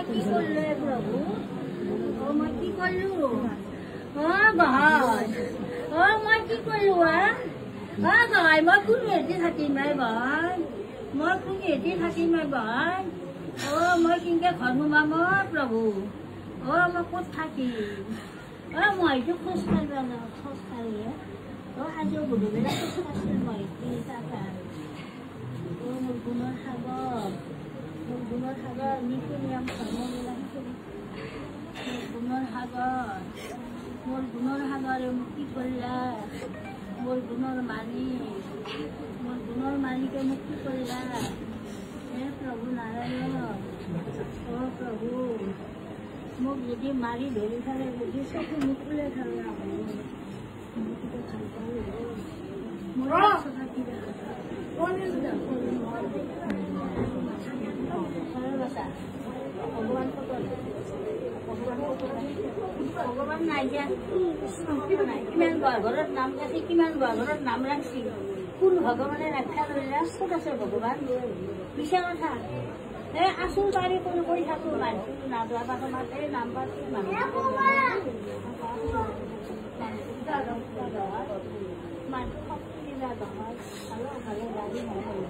কি করলে প্রভু মই কি করলু ভাই মই কি করলু ভাই মই কোন এটি থাকিম নাই ভাই মই কোন এটি থাকিম নাই ভাই মই কিনকে ঘর সোমাম প্রভু মই ক'ত থাকিম মইতো খোজ কাঢ়িব ন খোজ কাঢ়ি আজিও গধূলি খোজ কাঢ়িছিল মই মোৰ গুণৰ সাগৰ নিকুনিয়াম মোৰ গুণৰ সাগৰে মোক কি কৰিলা মোৰ গুণৰ মালিকে মোক কি কৰিলা হে প্ৰভু নাৰায়ণ প্ৰভু মোক যদি মাৰি ধৰি থাকে যদি চকু নুখুলে থাকে মোৰ ভগৱান নাই যে কিমান ঘৰত নাম ৰাখি কিমান ঘৰত নাম ৰাখছি কোন ভগৱানে ৰক্ষা কৰিলে ক'ত আছে ভগৱান মিছা কথা আছো পাৰি কোন কৰি থাকো মানুহ নাযোৱা পাছত এই নাম পাতি মানুহ ভালে গাড়ী নহয়